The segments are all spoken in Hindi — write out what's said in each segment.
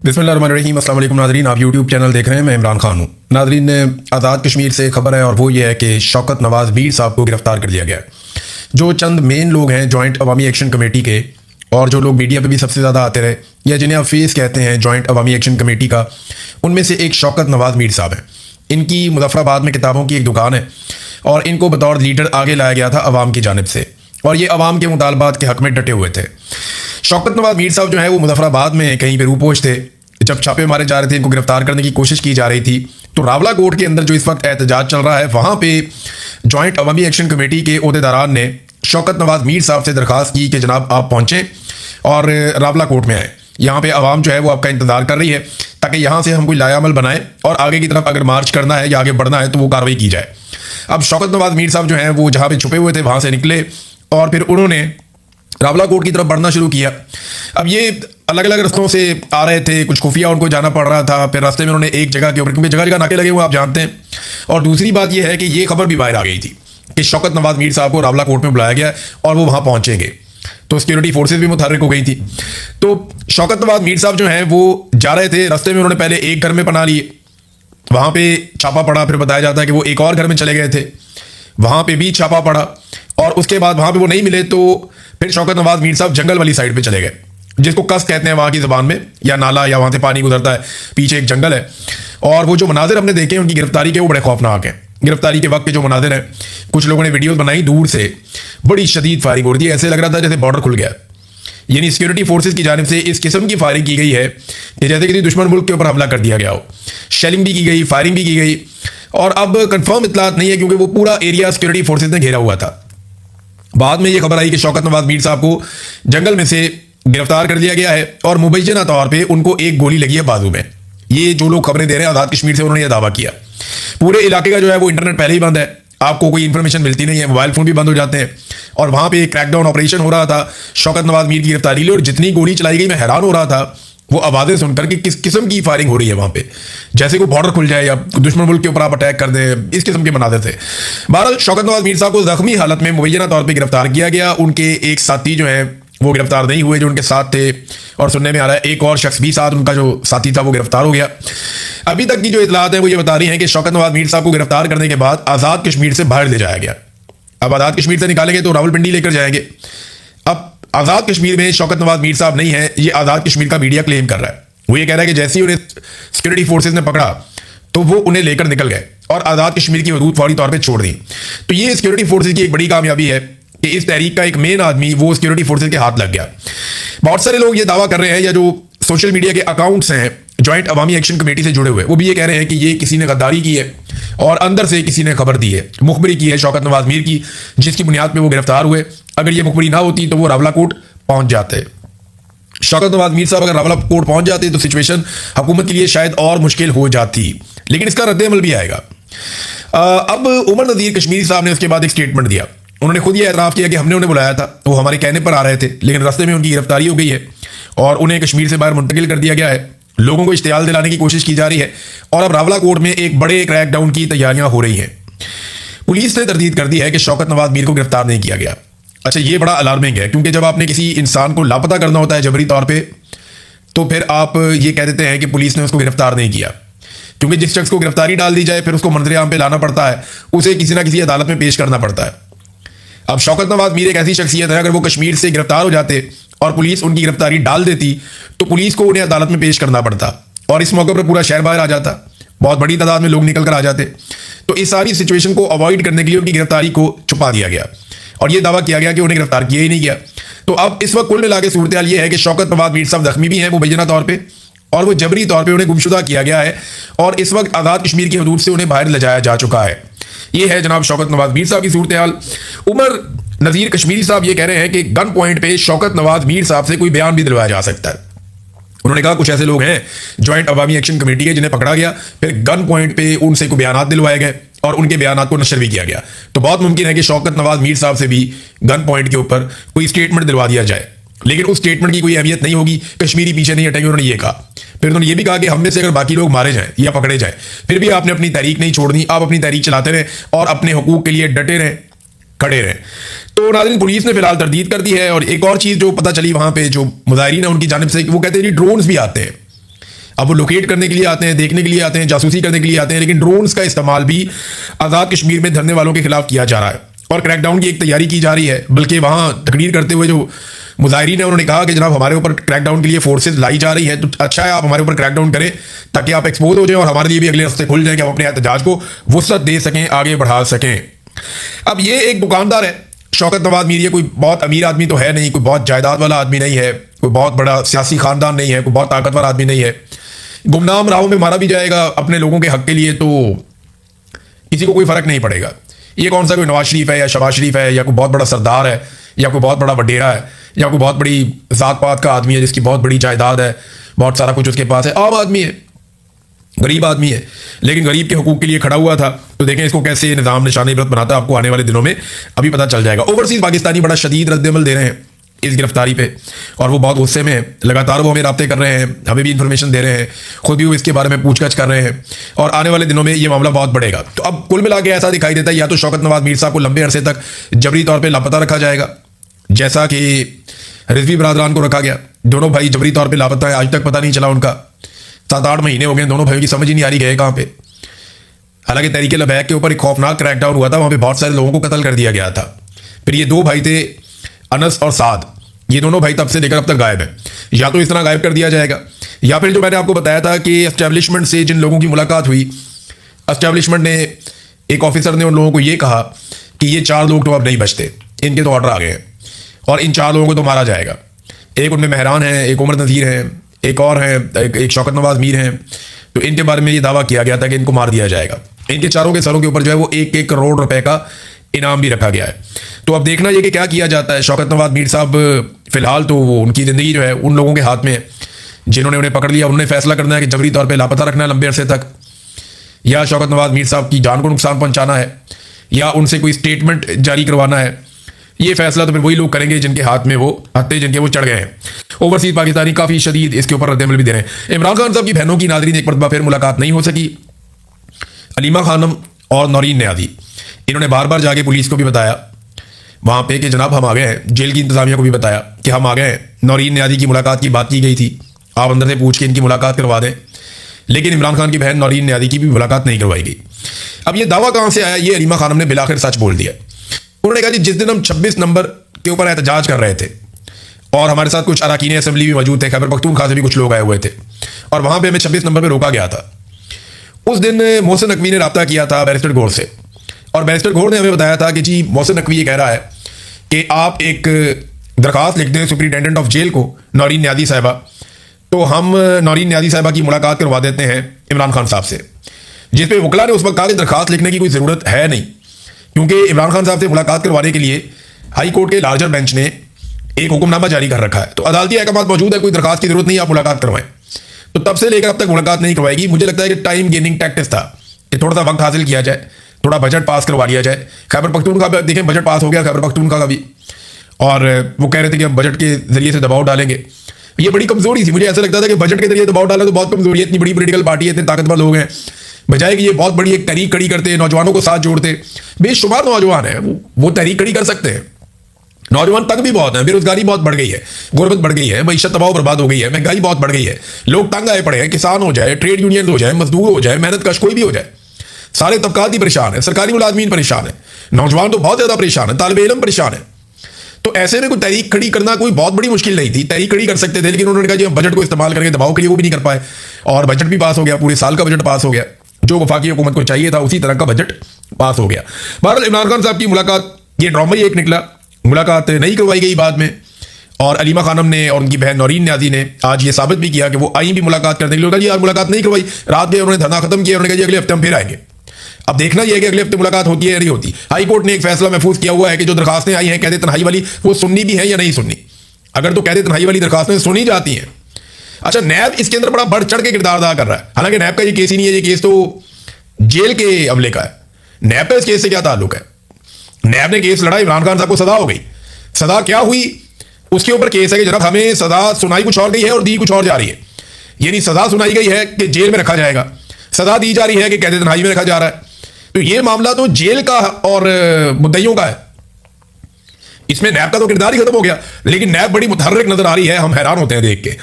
बिस्मिल्लाहिर्रहमानिर्रहीम। अस्सलाम वालेकुम नाज़रीन, आप यूट्यूब चैनल देख रहे हैं। मैं इमरान खान हूँ। नाज़रीन, आज़ाद कश्मीर से खबर है और वो ये है कि शौकत नवाज़ मीर साहब को गिरफ़्तार कर लिया गया है। जो चंद मेन लोग हैं जॉइंट अवामी एक्शन कमेटी के, और जो लोग मीडिया पे भी सबसे ज़्यादा आते रहे या जिन्हें आप फेस कहते हैं जॉइंट अवामी एक्शन कमेटी का, उनमें से एक शौकत नवाज़ मीर साहब हैं। इनकी मुज़फ़्फ़राबाद में किताबों की एक दुकान है और इनको बतौर लीडर आगे लाया गया था अवाम की जानिब से, और ये अवाम के मुतालबात के हक़ में डटे हुए थे। शौकत नवाज़ मीर साहब जो है वो मुज़फ़्फ़राबाद में कहीं पे रूपोश थे। जब छापे मारे जा रहे थे, इनको गिरफ्तार करने की कोशिश की जा रही थी, तो रावला कोर्ट के अंदर जो इस वक्त एहतजाज चल रहा है, वहाँ पे जॉइंट अवामी एक्शन कमेटी के ओहदेदारान ने शौकत नवाज़ मीर साहब से दरख्वास्त की कि जनाब आप पहुँचें और रावला कोर्ट में आएँ। यहाँ पे आवाम जो है वो आपका इंतज़ार कर रही है ताकि यहाँ से हम कोई लायामल बनाएं और आगे की तरफ अगर मार्च करना है या आगे बढ़ना है तो वो कार्रवाई की जाए। अब शौकत नवाज़ मीर साहब जो हैं वो जहाँ पे छुपे हुए थे वहाँ से निकले और फिर उन्होंने रावला कोर्ट की तरफ बढ़ना शुरू किया। अब ये अलग अलग रस्तों से आ रहे थे, कुछ खुफिया उनको जाना पड़ रहा था। फिर रास्ते में उन्होंने एक जगह के ऊपर, क्योंकि जगह जगह नाके लगे हुए आप जानते हैं, और दूसरी बात यह है कि ये खबर भी बाहर आ गई थी कि शौकत नवाज़ मीर साहब को रावला कोर्ट में बुलाया गया और वो वहाँ पहुँचेंगे, तो सिक्योरिटी फोर्सेज भी मुतहर्रिक हो गई थी। तो शौकत नवाज़ मीर साहब जो हैं वो जा रहे थे, रास्ते में उन्होंने पहले एक घर में पनाह लिए, वहाँ पे छापा पड़ा। फिर बताया जाता है कि वो एक और घर में चले गए थे, वहाँ पे भी छापा पड़ा, और उसके बाद वहाँ पे वो नहीं मिले तो फिर शौकत नवाज़ मीर साहब जंगल वाली साइड पे चले गए, जिसको कस कहते हैं वहाँ की ज़बान में, या नाला, या वहाँ से पानी गुजरता है, पीछे एक जंगल है। और वो जो मनाजिर हमने देखे उनकी गिरफ्तारी के, वो बड़े खौफनाक हैं। गिरफ्तारी के वक्त के जो मनाजिर हैं, कुछ लोगों ने वीडियोज़ बनाई, दूर से बड़ी शदीद फायरिंग हो रही थी, ऐसे लग रहा था जैसे बॉर्डर खुल गया। यानी सिक्योरिटी फोर्सेज की जानिब से इस किस्म की फायरिंग की गई है कि जैसे किसी दुश्मन मुल्क के ऊपर हमला कर दिया गया हो। शेलिंग भी की गई, फायरिंग भी की गई, और अब कंफर्म इतलात नहीं है क्योंकि वो पूरा एरिया सिक्योरिटी फोर्सेज ने घेरा हुआ था। बाद में ये खबर आई कि शौकत नवाज़ मीर साहब को जंगल में से गिरफ्तार कर लिया गया है और मुबैना तौर पे उनको एक गोली लगी है बाजू में। ये जो लोग खबरें दे रहे हैं आज़ाद कश्मीर से, उन्होंने ये दावा किया। पूरे इलाके का जो है वो इंटरनेट पहले ही बंद है, आपको कोई इन्फॉर्मेशन मिलती नहीं है, मोबाइल फ़ोन भी बंद हो जाते हैं, और वहाँ पे एक क्रैकडाउन ऑपरेशन हो रहा था शौकत नवाज़ मीर की गिरफ्तारी के लिए। और जितनी गोली चलाई गई, मैं हैरान हो रहा था वो आवाज़ें सुनकर कि किस किस्म की फायरिंग हो रही है वहाँ पे, जैसे कोई बॉर्डर खुल जाए या दुश्मन मुल्क के ऊपर आप अटैक कर दें, इस किस्म के मनाज़िर थे। बहरहाल शौकत नवाज़ मीर साहब को ज़ख्मी हालत में मुबैना तौर पर गिरफ्तार किया गया। उनके एक साथी जो है वो गिरफ्तार नहीं हुए जो उनके साथ थे, और सुनने में आ रहा है एक और शख्स भी साथ, उनका जो साथी था वो गिरफ्तार हो गया। अभी तक की जो इतलात है वो ये बता रही हैं कि शौकत नवाज़ मीर साहब को गिरफ्तार करने के बाद आज़ाद कश्मीर से बाहर ले जाया गया। अब आज़ाद कश्मीर से निकालेंगे तो रावलपिंडी लेकर जाएंगे। अब आज़ाद कश्मीर में शौकत नवाज़ मीर साहब नहीं है, ये आज़ाद कश्मीर का मीडिया क्लेम कर रहा है। वो ये कह रहा है कि जैसे ही उन्हें सिक्योरिटी फोर्सेज ने पकड़ा तो वो उन्हें लेकर निकल गए और आज़ाद कश्मीर की हदूद फौरी तौर पर छोड़ दी। तो ये सिक्योरिटी फोर्सेज की एक बड़ी कामयाबी है कि इस तहरीक का एक मेन आदमी वो सिक्योरिटी फोर्सेज के हाथ लग गया। बहुत सारे लोग ये दावा कर रहे हैं, या जो सोशल मीडिया के अकाउंट्स हैं जॉइंट अवामी एक्शन कमेटी से जुड़े हुए, वो भी ये कह रहे हैं कि ये किसी ने गद्दारी की है और अंदर से किसी ने खबर दी है, मुखबरी की है शौकत नवाज़ मीर की, जिसकी बुनियाद पर वो गिरफ्तार हुए। अगर ये मुखबरी ना होती तो वो रावला कोर्ट पहुंच जाते। शौकत नवाज़ मीर साहब अगर रावला कोर्ट पहुंच जाते तो सिचुएशन हुकूमत के लिए शायद और मुश्किल हो जाती, लेकिन इसका रद्द-ए-अमल भी आएगा। अब उमर नज़ीर कश्मीरी साहब ने उसके बाद एक स्टेटमेंट दिया। उन्होंने खुद ये एतराफ़ किया कि हमने उन्हें बुलाया था, वो हमारे कहने पर आ रहे थे, लेकिन रास्ते में उनकी गिरफ्तारी हो गई है और उन्हें कश्मीर से बाहर मुंतकिल कर दिया गया है। लोगों को इश्तियाल दिलाने की कोशिश की जा रही है और अब रावला कोर्ट में एक बड़े क्रैकडाउन की तैयारियां हो रही हैं। पुलिस ने तरदीद कर दी है कि शौकत नवाज़ मीर को गिरफ्तार नहीं किया गया। अच्छा, ये बड़ा अलार्मिंग है, क्योंकि जब आपने किसी इंसान को लापता करना होता है जबरी तौर पे, तो फिर आप ये कह देते हैं कि पुलिस ने उसको गिरफ्तार नहीं किया, क्योंकि जिस शख्स को गिरफ्तारी डाल दी जाए फिर उसको मंजर-ए-आम पे लाना पड़ता है, उसे किसी ना किसी अदालत में पेश करना पड़ता है। अब शौकत नवाज़ मीर एक ऐसी शख्सियत है, अगर वो कश्मीर से गिरफ्तार हो जाते और पुलिस उनकी गिरफ्तारी डाल देती तो पुलिस को उन्हें अदालत में पेश करना पड़ता, और इस मौके पर पूरा शहर बाहर आ जाता, बहुत बड़ी तादाद में लोग निकल कर आ जाते। तो इस सारी सिचुएशन को अवॉइड करने के लिए उनकी गिरफ्तारी को छुपा दिया गया और ये दावा किया गया कि उन्हें गिरफ्तार किया ही नहीं गया। तो अब इस वक्त कुल मिला के सूरत हाल ये है कि शौकत नवाज़ मीर साहब जख्मी भी हैं मुबैना तौर पर, और वो जबरी तौर पर उन्हें गुमशुदा किया गया है और इस वक्त आज़ाद कश्मीर की हदूद से उन्हें बाहर ले जाया जा चुका है। ये है जनाब शौकत नवाज़ मीर साहब की सूरत हाल। उमर नज़ीर कश्मीरी साहब ये कह रहे हैं कि गन पॉइंट पे शौकत नवाज़ मीर साहब से कोई बयान भी दिलवाया जा सकता है। उन्होंने कहा कुछ ऐसे लोग हैं जॉइंट अवामी एक्शन कमेटी के जिन्हें पकड़ा गया, फिर गन पॉइंट पे उनसे कोई बयान दिलवाए गए और उनके बयान को नशर भी किया गया। तो बहुत मुमकिन है कि शौकत नवाज़ मीर साहब से भी गन पॉइंट के ऊपर कोई स्टेटमेंट दिलवा दिया जाए, लेकिन उस स्टेटमेंट की कोई अहमियत नहीं होगी। कश्मीरी पीछे नहीं हटेंगे, उन्होंने ये कहा। फिर उन्होंने ये भी कहा कि हम में से अगर बाकी लोग मारे जाएं या पकड़े जाएं, फिर भी आपने अपनी तहरीक नहीं छोड़नी, आप अपनी तहरीक चलाते रहें और अपने हुकूक के लिए डटे रहें, खड़े रहें। तो नाज़रीन, पुलिस ने फिलहाल तरदीद कर दी है। और एक और चीज़ जो पता चली वहाँ पे जो मुजाहिरीन है उनकी जानिब से, वो कहते हैं जी ड्रोन्स भी आते हैं। अब वो लोकेट करने के लिए आते हैं, देखने के लिए आते हैं, जासूसी करने के लिए आते हैं, लेकिन ड्रोन्स का इस्तेमाल भी आज़ाद कश्मीर में धरने वालों के खिलाफ किया जा रहा है और क्रैकडाउन की एक तैयारी की जा रही है। बल्कि वहाँ तकरीर करते हुए जो मुजाहिरीन है उन्होंने कहा कि जनाब हमारे ऊपर क्रैकडाउन के लिए फोर्सेज लाई जा रही है, तो अच्छा है आप हमारे ऊपर क्रैकडाउन करें ताकि आप एक्सपोज हो जाए और हमारे लिए भी अगले रास्ते खुल जाए कि हम अपने एहतजाज को वुसअत दे सकें, आगे बढ़ा सकें। अब ये एक दुकानदार है शौकत नवाज मीर, ये कोई बहुत अमीर आदमी तो है नहीं, कोई बहुत जायदाद वाला आदमी नहीं है, कोई बहुत बड़ा सियासी खानदान नहीं है, कोई बहुत ताकतवर आदमी नहीं है। गुमनाम राहों में मारा भी जाएगा अपने लोगों के हक के लिए तो किसी को कोई फर्क नहीं पड़ेगा। ये कौन सा कोई नवाज शरीफ है या शहबाज शरीफ है या कोई बहुत बड़ा सरदार है या कोई बहुत बड़ा वडेरा है या कोई बहुत बड़ी जात पात का आदमी है जिसकी बहुत बड़ी जायदाद है, बहुत सारा कुछ उसके पास है। आम आदमी है, गरीब आदमी है, लेकिन गरीब के हुकूक के लिए खड़ा हुआ था। तो देखें इसको कैसे निज़ाम निशाने इबरत बनाता है, आपको आने वाले दिनों में अभी पता चल जाएगा। ओवरसीज़ पाकिस्तानी बड़ा शदीद रद्दअमल दे रहे हैं इस गिरफ्तारी पे और वो बहुत गुस्से में है। लगातार वो हमें राब्ते कर रहे हैं, हमें भी इंफॉर्मेशन दे रहे हैं, खुद भी वो इसके बारे में पूछताछ कर रहे हैं और आने वाले दिनों में ये मामला बहुत बढ़ेगा। तो अब कुल मिला के ऐसा दिखाई देता है या तो शौकत नवाज मीर साहब को लंबे अरसे तक जबरी तौर पर लापता रखा जाएगा, जैसा कि रिजवी बरादरान को रखा गया। दोनों भाई जबरी तौर पर लापता है, आज तक पता नहीं चला उनका। 7-8 महीने हो गए, दोनों भाइयों की समझ ही नहीं आ रही गए कहाँ पे। हालांकि तहरीके लबैक के ऊपर एक खौफनाक क्रैकडाउन हुआ था, वहाँ पे बहुत सारे लोगों को कत्ल कर दिया गया था। फिर ये 2 भाई थे अनस और साद, ये दोनों भाई तब से लेकर अब तक गायब हैं। या तो इस तरह गायब कर दिया जाएगा या फिर जो मैंने आपको बताया था कि एस्टेब्लिशमेंट से जिन लोगों की मुलाकात हुई, एस्टेब्लिशमेंट ने एक ऑफिसर ने उन लोगों को ये कहा कि ये 4 लोग तो अब नहीं बचते, इनके तो ऑर्डर आ गए हैं और इन 4 लोगों को तो मारा जाएगा। एक उनमें मेहरान है, एक उमर नज़ीर है, एक और है, एक शौकत नवाज मीर हैं। तो इनके बारे में ये दावा किया गया था कि इनको मार दिया जाएगा। इनके चारों के सरों के ऊपर जो है वो 1-1 करोड़ रुपए का इनाम भी रखा गया है। तो अब देखना ये कि क्या किया जाता है। शौकत नवाज मीर साहब फिलहाल तो वो उनकी ज़िंदगी जो है उन लोगों के हाथ में है जिन्होंने उन्हें पकड़ लिया। उन्होंने फैसला करना है कि जबरी तौर पर लापता रखना है लंबे अरसे तक, या शौकत नवाज मीर साहब की जान को नुकसान पहुंचाना है, या उनसे कोई स्टेटमेंट जारी करवाना है। ये फैसला तो फिर वही लोग करेंगे जिनके हाथ में वो हत्ते, जिनके वो चढ़ गए हैं। ओवरसीज पाकिस्तानी काफ़ी शदीद इसके ऊपर रद्दअमल भी दे रहे हैं। इमरान खान साहब की बहनों की नादरीन एक मरतबा फिर मुलाकात नहीं हो सकी। अलीमा खानम और नौरीन न्याजी, इन्होंने बार बार जाके पुलिस को भी बताया वहाँ पे कि जनाब हम आ गए हैं, जेल की इंतजामिया को भी बताया कि हम आ गए हैं। नौरीन न्याजी की मुलाकात की बात की गई थी, आप अंदर से पूछ के इनकी मुलाकात करवा दें, लेकिन इमरान खान की बहन नौरीन न्याजी की भी मुलाकात नहीं करवाई गई। अब ये दावा कहाँ से आया, ये अलीमा खानम ने बिलाखिर सच बोल दिया। उन्होंने कहा जी जिस दिन हम 26 नंबर के ऊपर एहतजाज कर रहे थे और हमारे साथ कुछ अरकान असेंबली भी मौजूद थे, खैबर पख्तूनख्वा से भी कुछ लोग आए हुए थे और वहाँ पे हमें 26 नंबर पे रोका गया था। उस दिन मोहसिन नकवी ने रब्ता किया था बैरिस्टर गौर से और बैरिस्टर गौर ने हमें बताया था कि जी मोहसिन नकवी ये कह रहा है कि आप एक दरख्वास्त लिख दें सुपरिटेंडेंट ऑफ जेल को, नौरीन न्याजी साहिबा, तो हम नौरीन न्याजी साहिबा की मुलाकात करवा देते हैं इमरान खान साहब से। जिस पे वकला ने उस वक्त कहा कि दरख्वास्त लिखने की कोई ज़रूरत है नहीं, क्योंकि इमरान खान साहब से मुलाकात करवाने के लिए हाई कोर्ट के लार्जर बेंच ने एक हुक्मनामा जारी कर रखा है, तो अदालती अहकाम मौजूद है, कोई दरखास्त की जरूरत नहीं, आप मुलाकात करवाएं। तो तब से लेकर अब तक मुलाकात नहीं करवाएगी। मुझे लगता है कि टाइम गेनिंग टैक्टिस था कि थोड़ा सा वक्त हासिल किया जाए, थोड़ा बजट पास करवा लिया जाए। खैबर पख्तूनख्वा का देखें बजट पास हो गया खैबर पख्तूनख्वा का भी, और वो कह रहे थे कि हम बजट के जरिए से दबाव डालेंगे। ये बड़ी कमजोरी थी, मुझे ऐसा लगता था कि बजट के जरिए दबाव डाला तो बहुत कमजोरी है, इतनी बड़ी पॉलिटिकल पार्टी है, इतने ताकतवर लोग हैं, बजाय कि ये बहुत बड़ी एक तहरीक खड़ी करते, नौजवानों को साथ जोड़ते। बेशुमार नौजवान हैं, वो तहरीक खड़ी कर सकते हैं। नौजवान तंग भी बहुत है, बेरोजगारी बहुत बढ़ गई है, गुर्बत बढ़ गई है, मईशत तबाह बर्बाद हो गई है, महंगाई बहुत बढ़ गई है, लोग तंग आए पड़े हैं। किसान हो जाए, ट्रेड यूनियन हो जाए, मजदूर हो जाए, मेहनत कश कोई भी हो जाए, सारे तबकात ही परेशान है, सरकारी मुलाजमीन परेशान है, नौजवान तो बहुत ज्यादा परेशान है, तालिब इल्म परेशान है। तो ऐसे में कोई तहरीक खड़ी करना कोई बहुत बड़ी मुश्किल नहीं थी, तहरीक खड़ी कर सकते थे, लेकिन उन्होंने कहा जी हम बजट को इस्तेमाल करके दबाव के लिए वो भी नहीं कर पाए और बजट भी पास हो गया, पूरे साल का बजट पास हो गया, जो वफाकी हुकूमत को चाहिए था उसी तरह का बजट पास हो गया। बहरहाल इमरान खान साहब की मुलाकात ये ड्रामा ही एक निकला, मुलाकात नहीं करवाई गई बाद में, और अलीमा खानम ने और उनकी बहन नौरीन न्याजी ने आज ये साबित भी किया कि वो आई भी मुलाकात करने के लिए। जी यार मुलाकात नहीं करवाई, रात में उन्होंने धरना खत्म किया, उन्होंने कहा जी अगले हफ्ते हम फिर आएंगे। अब देखना यह है कि अगले हफ्ते मुलाकात होती है या नहीं होती। हाई कोर्ट ने एक फैसला महफूज किया हुआ है कि जो दरखास्तें आई हैं कैद तन्हाई वाली, वो सुन्नी भी हैं या नहीं सुन्नी। अगर तो कैद तन्हाई वाली दरखास्तें सुनी जाती हैं, अच्छा नैब इसके अंदर बड़ा बढ़ चढ़ के किरदार अदा कर रहा है। हालांकि नैब का ये केस ही नहीं है, ये केस तो जेल के अमले का है। नैब का इस केस से क्या ताल्लुक है? नैब ने केस लड़ा, इमरान खान साहब को सजा हो गई, सजा क्या हुई उसके ऊपर केस है कि जनाब हमें सजा सुनाई कुछ और गई है और दी कुछ और जा रही है। यानी सजा सुनाई गई है कि जेल में रखा जाएगा, सजा दी जा रही है कि कैद तन्हाई में रखा जा रहा है। तो ये मामला तो जेल का और मुद्दइयों का है, इसमें नैब का तो किरदार ही खत्म हो गया। लेकिन नैब बड़ी मुतहर्रिक नजर आ रही है, हम हैरान होते हैं देख के।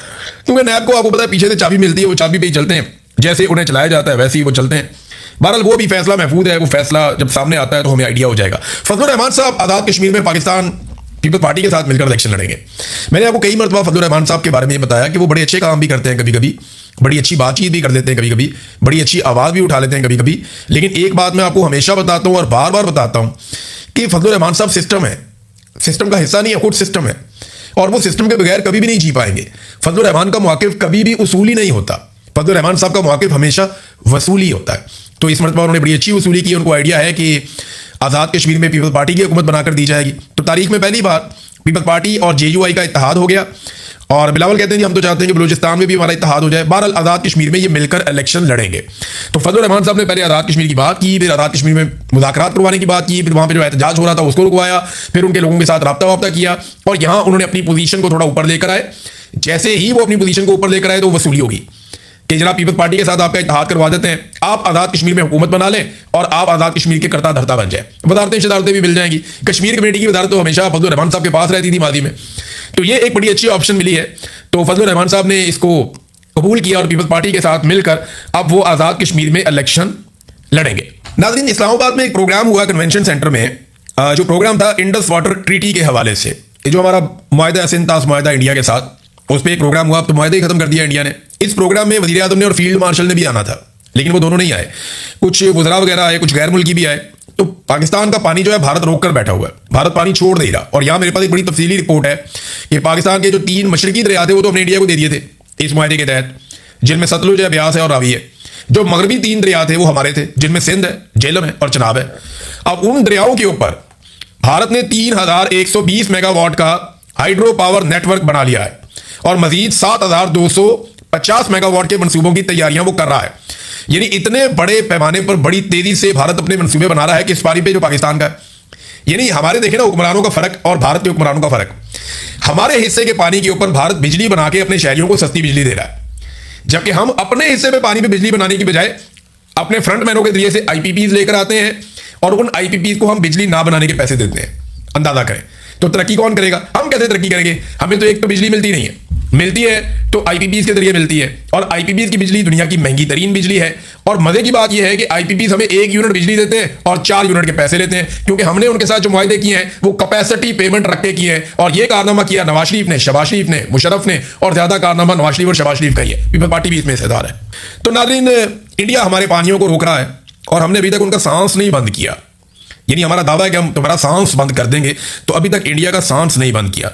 क्योंकि नैब को आपको पता है पीछे से चाबी मिलती है, वो चाबी पे ही चलते हैं, जैसे उन्हें चलाया जाता है वैसे ही वो चलते हैं। बहरहाल वो भी फैसला महफूज है, वो फैसला जब सामने आता है तो हमें आइडिया हो जाएगा। फजलुर रहमान साहब आज़ाद कश्मीर में पाकिस्तान पीपल्स पार्टी के साथ मिलकर इलेक्शन लड़ेंगे। मैंने आपको कई मरतबा फजलुर रहमान साहब के बारे में ये बताया कि वो बड़े अच्छे काम भी करते हैं, कभी कभी बड़ी अच्छी बातचीत भी कर देते हैं, कभी कभी बड़ी अच्छी आवाज़ भी उठा लेते हैं कभी कभी। लेकिन एक बात मैं आपको हमेशा बताता हूँ और बार बार बताता हूँ कि फजलुर रहमान साहब सिस्टम है, सिस्टम का हिस्सा नहीं है, खुद सिस्टम है, और वो सिस्टम के बगैर कभी भी नहीं जी पाएंगे। फजलुर रहमान का मौक़िफ़ कभी भी उसूली नहीं होता, फजलुर रहमान साहब का मौक़िफ़ हमेशा वसूली होता है। तो इस मरतबा उन्होंने बड़ी अच्छी वसूली की, उनको आइडिया है कि आज़ाद कश्मीर में पीपल्स पार्टी की हुकूमत बनाकर दी जाएगी। तो तारीख में पहली बार पीपल्स पार्टी और JUI का इत्तेहाद हो गया, और बिलावल कहते हैं कि हम तो चाहते हैं कि बलूचिस्तान में भी हमारा इत्तेहाद हो जाए। बहरहाल आज़ाद कश्मीर में ये मिलकर इलेक्शन लड़ेंगे। तो फजलुर रहमान साहब ने पहले आज़ाद कश्मीर की बात की, फिर आज़ाद कश्मीर में मुज़ाकरात करवाने की बात की, फिर वहाँ पर जो एहतजाज हो रहा था उसको रुकवाया, फिर उनके लोगों के साथ रब्ता किया, और यहाँ उन्होंने अपनी पोजीशन को थोड़ा ऊपर लेकर आए। जैसे ही वो अपनी पोजीशन को ऊपर लेकर आए तो वसूली होगी कि जनाब पीपल्स पार्टी के साथ आपका इत्तेहाद करवा देते हैं, आप आज़ाद कश्मीर में हुकूमत बना लें और आप आज़ाद कश्मीर के करता धरता बन जाए, वजारतें शदारतें भी मिल जाएंगी। कश्मीर कमेटी की वजारत तो हमेशा फजलुर रहमान साहब के पास रहती थी माजी में, तो ये एक बड़ी अच्छी ऑप्शन मिली है। तो फजलुर रहमान साहब ने इसको कबूल किया और पीपल्स पार्टी के साथ मिलकर अब वो आज़ाद कश्मीर में इलेक्शन लड़ेंगे। नाज़रीन, इस्लामाबाद में एक प्रोग्राम हुआ कन्वेंशन सेंटर में, जो प्रोग्राम था इंडस वाटर ट्रीटी के हवाले से, ये जो हमारा मुआहिदा सिंतास मुआहिदा इंडिया के साथ, उस पर एक प्रोग्राम हुआ। अब तो मुआहिदा ही खत्म कर दिया इंडिया ने। इस प्रोग्राम में वज़ीर आज़म ने और फील्ड मार्शल ने भी आना था, लेकिन वो दोनों नहीं आए। कुछ वज़रा वगैरह आए, कुछ गैर मुल्की भी आए। तो पाकिस्तान का पानी जो है भारत रोक कर बैठा हुआ है, भारत पानी छोड़ नहीं रहा। और यहाँ मेरे पास एक बड़ी तफसीली रिपोर्ट है कि पाकिस्तान के जो 3 मशरकी दरिया थे वो तो हमने इंडिया को दे दिए थे इस मुआहिदे के तहत, जिनमें सतलुज है, ब्यास है और रावी है। जो मगरबी 3 दरिया थे वो हमारे थे, जिनमें सिंध है, झेलम है और चनाब है। अब उन दरियाओं के ऊपर भारत ने 3120 मेगावाट का हाइड्रो पावर नेटवर्क बना लिया है, और मजीद 7250 मेगावाट के मंसूबों की तैयारियां वो कर रहा है। यानी इतने बड़े पैमाने पर बड़ी तेजी से भारत अपने मंसूबे बना रहा है कि इस पारी पे जो पाकिस्तान का है, यानी हमारे देखे ना हुक्मरानों का फर्क और भारत के हुक्मरानों का फर्क। हमारे हिस्से के पानी के ऊपर भारत बिजली बना के अपने शहरियों को सस्ती बिजली दे रहा है, जबकि हम अपने हिस्से में पानी पे बिजली बनाने की बजाय अपने फ्रंटमैनों के जरिए से IPPs लेकर आते हैं, और उन IPPs को हम बिजली ना बनाने के पैसे देते हैं। अंदाजा करें तो तरक्की कौन करेगा? हम कैसे तरक्की करेंगे? हमें तो एक तो बिजली मिलती नहीं है, मिलती है तो IPPs के जरिए मिलती है, और IPPs की बिजली दुनिया की महंगी तरीन बिजली है। और मजे की बात यह है कि IPPs हमें 1 यूनिट बिजली देते हैं और 4 यूनिट के पैसे लेते हैं, क्योंकि हमने उनके साथ जो मुआहदे किए हैं वो कैपेसिटी पेमेंट रख के किए हैं। और ये कारनामा किया नवाज शरीफ ने, शहबाज शरीफ ने, मुशर्रफ ने, और ज्यादा कारनामा नवाज शरीफ और शहबाज शरीफ का ही है। पीपल्स पार्टी भी इसमें हिस्सेदार है। तो नाज़रीन, इंडिया हमारे पानियों को रोक रहा है और हमने अभी तक उनका सांस नहीं बंद किया। यानी हमारा दावा है कि हम तुम्हारा सांस बंद कर देंगे, तो अभी तक इंडिया का सांस नहीं बंद किया।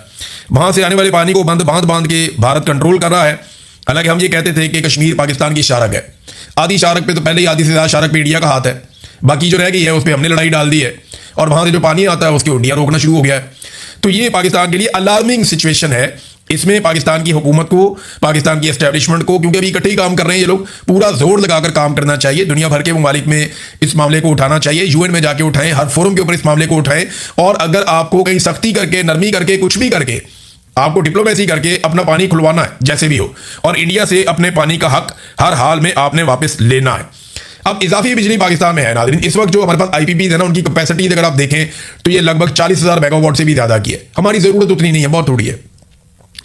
वहां से आने वाले पानी को बांध के भारत कंट्रोल कर रहा है। हालांकि हम ये कहते थे कि कश्मीर पाकिस्तान की शारक है, आधी शारक पे तो पहले ही आधी से ज़्यादा शारक पे इंडिया का हाथ है, बाकी जो रह गई है उस पर हमने लड़ाई डाल दी है, और वहां से जो पानी आता है उसकी इंडिया रोकना शुरू हो गया है। तो ये पाकिस्तान के लिए अलार्मिंग सिचुएशन है। इसमें पाकिस्तान की हुकूमत को, पाकिस्तान की एस्टैब्लिशमेंट को, क्योंकि अभी इकट्ठे ही काम कर रहे हैं ये लोग, पूरा जोर लगाकर काम करना चाहिए। दुनिया भर के ममालिक में इस मामले को उठाना चाहिए, UN में जाके उठाएं, हर फोरम के ऊपर इस मामले को उठाएं। और अगर आपको कहीं सख्ती करके, नरमी करके, कुछ भी करके, आपको डिप्लोमेसी करके अपना पानी खुलवाना है जैसे भी हो, और इंडिया से अपने पानी का हक हर हाल में आपने वापस लेना है। अब इजाफी बिजली पाकिस्तान में है नाज़रीन। इस वक्त जो हमारे पास IPPs है ना, उनकी कैपेसिटी अगर आप देखें तो ये लगभग 40,000 मेगावाट से भी ज़्यादा की है। हमारी ज़रूरत उतनी नहीं है, बहुत थोड़ी है,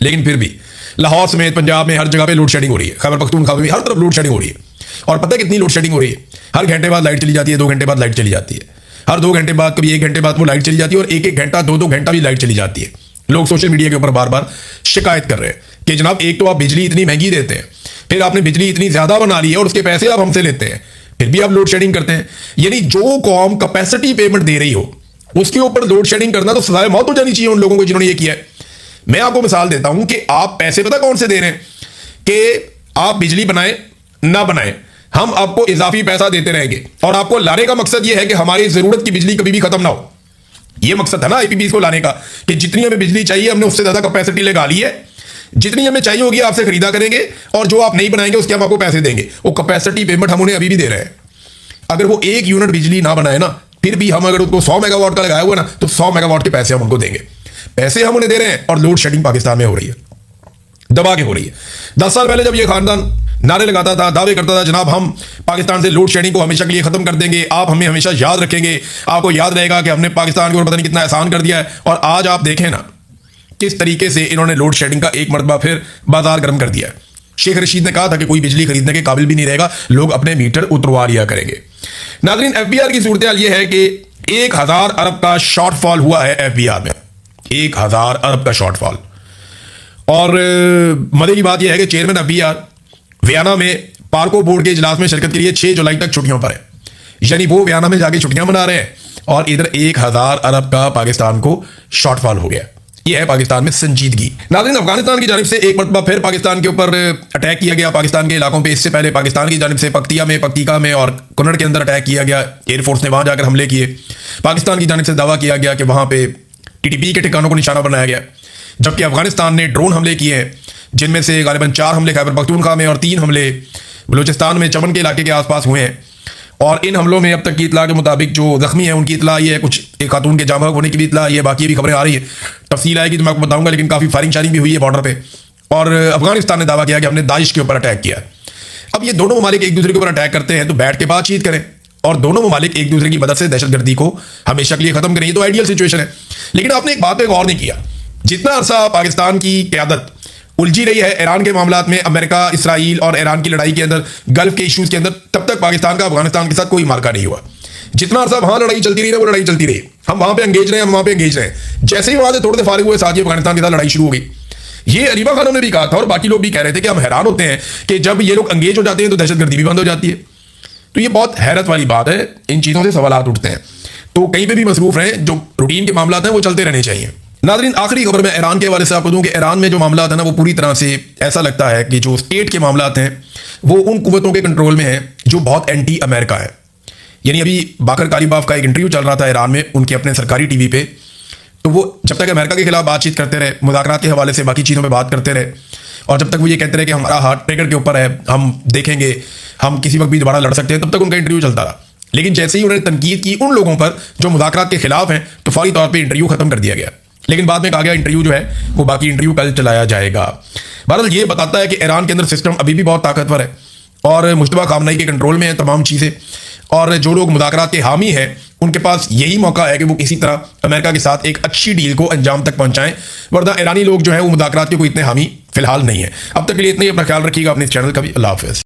लेकिन फिर भी लाहौर समेत पंजाब में हर जगह पे लोड शेडिंग हो रही है, खैबर पख्तूनख्वा में भी हर तरफ लोड शेडिंग हो रही है। और पता है कितनी लोड शेडिंग हो रही है? हर घंटे बाद लाइट चली जाती है, 2 घंटे बाद लाइट चली जाती है, हर 2 घंटे बाद, कभी 1 घंटे बाद वो लाइट चली जाती है, और 1-1 घंटा, 2-2 घंटा भी लाइट चली जाती है। लोग सोशल मीडिया के ऊपर बार बार शिकायत कर रहे हैं कि जनाब एक तो आप बिजली इतनी महंगी देते हैं, फिर आपने बिजली इतनी ज्यादा बना ली है और उसके पैसे आप हमसे लेते हैं, फिर भी आप लोड शेडिंग करते हैं। यानी जो कौम कैपेसिटी पेमेंट दे रही हो उसके ऊपर लोड शेडिंग करना तो सजाए मौत हो जानी चाहिए उन लोगों को जिन्होंने ये किया है। मैं आपको मिसाल देता हूं कि आप पैसे पता कौन से दे रहे हैं कि आप बिजली बनाए ना बनाए, हम आपको इजाफी पैसा देते रहेंगे, और आपको लाने का मकसद यह है कि हमारी जरूरत की बिजली कभी भी खत्म ना हो। ये मकसद है ना IPPs को लाने का, कि जितनी हमें बिजली चाहिए हमने उससे ज्यादा कैपेसिटी लगा ली है, जितनी हमें चाहिए होगी आपसे खरीदा करेंगे, और जो आप नहीं बनाएंगे उसके हम आपको पैसे देंगे। वो कैपेसिटी पेमेंट हम उन्हें अभी भी दे रहे हैं। अगर वो 1 यूनिट बिजली ना बनाए ना, फिर भी हम अगर उसको 100 मेगावाट का लगाया हुआ ना, तो 100 मेगावाट के पैसे हम उनको देंगे। पैसे हम उन्हें दे रहे हैं और लोड शेडिंग पाकिस्तान में हो रही है, दबा के हो रही है। 10 साल पहले जब ये खानदान नारे लगाता था, दावे करता था, जनाब हम पाकिस्तान से लोड शेडिंग को हमेशा के लिए खत्म कर देंगे, आप हमें हमेशा याद रखेंगे, आपको याद रहेगा कि हमने पाकिस्तान के ऊपर पता नहीं कितना एहसान कर दिया है। और आज आप देखें ना किस तरीके से इन्होंने लोड शेडिंग का एक मरतबा फिर बाजार गर्म कर दिया है। शेख रशीद ने कहा था कि कोई बिजली खरीदने के काबिल भी नहीं रहेगा, लोग अपने मीटर उतरवा लिया करेंगे। नाज़रीन, एफबीआर की सूरत हाल यह है कि 1000 अरब का शॉर्टफॉल हुआ है एफबीआर में, 1000 अरब का शॉर्टफॉल। और मजे की बात यह है कि चेयरमैन एफबीआर वियना में पार्को बोर्ड के इजलास में शिरकत के लिए 6 जुलाई तक छुट्टियों पर है, यानी वो वियना में जाके छुट्टियां मना रहे हैं और इधर 1000 अरब का पाकिस्तान को शॉर्टफॉल हो गया। यह है पाकिस्तान में संजीदगी। नाज़रीन, अफगानिस्तान की जानिब से एक मरतबा फिर पाकिस्तान के ऊपर अटैक किया गया, पाकिस्तान के इलाकों पे। इससे पहले पाकिस्तान की जानिब से पक्तिका में और कुनड़ के अंदर अटैक किया गया, एयरफोर्स ने वहां जाकर हमले किए। पाकिस्तान की जानिब से दावा किया गया कि वहां पे टीटीपी के ठिकानों को निशाना बनाया गया, जबकि अफगानिस्तान ने ड्रोन हमले किए हैं, जिनमें से गालिबन 4 हमले खैबर पख्तूनख्वा में और 3 हमले बलूचिस्तान में चमन के इलाके के आसपास हुए हैं। और इन हमलों में अब तक की इतला के मुताबिक जो जख्मी है उनकी इतला ये है, कुछ एक खातून के जाँ बहक होने की भी इतला, ये बाकी भी खबरें आ रही है, तफसील आएगी तो मैं आपको बताऊंगा। लेकिन काफ़ी फायरिंग शायरिंग भी हुई है बॉर्डर पे। और अफगानिस्तान ने दावा किया कि हमने दाइश के ऊपर अटैक किया। अब ये दोनों ममालिक एक दूसरे के ऊपर अटैक करते हैं तो बैठ के बातचीत करें और दोनों ममालिक एक दूसरे की मदद से दहशतगर्दी को हमेशा के लिए खत्म करें। ये तो आइडियल सिचुएशन है। लेकिन आपने एक बात पे गौर नहीं किया, जितना अरसा पाकिस्तान की क़यादत उलझी रही है ईरान के मामलात में, अमेरिका, इसराइल और ईरान की लड़ाई के अंदर, गल्फ के इश्यूज के अंदर, तब तक पाकिस्तान का अफगानिस्तान के साथ कोई मार्का नहीं हुआ। जितना अरसा वहां लड़ाई चलती रही ना, वो लड़ाई चलती रही, हम वहां पे एंगेज रहे, हम वहां पे एंगेज रहे। जैसे ही वहां से थोड़े से फारिग हुए, साथ ही अफगानिस्तान के साथ लड़ाई शुरू हो गई। ये अरीबा खानों ने भी कहा था और बाकी लोग भी कह रहे थे कि हम हैरान होते हैं कि जब ये लोग एंगेज हो जाते हैं तो दहशतगर्दी भी बंद हो जाती है। तो ये बहुत हैरत वाली बात है, इन चीज़ों से सवालात उठते हैं। तो कहीं पर भी मसरूफ रहें, जो रूटीन के मामला हैं वो चलते रहने चाहिए। नाज़रीन, आखिरी खबर मैं ईरान के हवाले से आपको दूं कि ईरान में जो मामला है ना, वो पूरी तरह से ऐसा लगता है कि जो स्टेट के मामला हैं वो उन कुव्वतों के कंट्रोल में हैं जो बहुत एंटी अमेरिका है। यानी अभी बाकर कालीबाफ का एक इंटरव्यू चल रहा था ईरान में उनके अपने सरकारी टीवी पे, तो वो जब तक अमेरिका के खिलाफ बातचीत करते रहे, मुज़ाकरात के हवाले से बाकी चीज़ों पर बात करते रहे, और जब तक वो ये कहते रहे कि हमारा हाथ ट्रिगर के ऊपर है, हम देखेंगे, हम किसी वक्त भी दोबारा लड़ सकते हैं, तब तक उनका इंटरव्यू चलता रहा। लेकिन जैसे ही उन्होंने तनकीद की उन लोगों पर जो मुज़ाकरात के खिलाफ हैं, तो फौरी तौर पर इंटरव्यू खत्म कर दिया गया। लेकिन बाद में कहा गया इंटरव्यू जो है वो बाकी इंटरव्यू कल चलाया जाएगा। बहरहाल ये बताता है कि ईरान के अंदर सिस्टम अभी भी बहुत ताकतवर है और मुश्तबा खामनई के कंट्रोल में है तमाम चीज़ें। और जो लोग मुज़ाकरात के हामी हैं उनके पास यही मौका है कि वो किसी तरह अमेरिका के साथ एक अच्छी डील को अंजाम तक पहुंचाएं, वरना ईरानी लोग जो है वो मुज़ाकरात के कोई इतने हामी फिलहाल नहीं है। अब तक के लिए इतना ही। अपना ख्याल रखिएगा, अपने चैनल का भी। अल्लाह हाफ़िज़।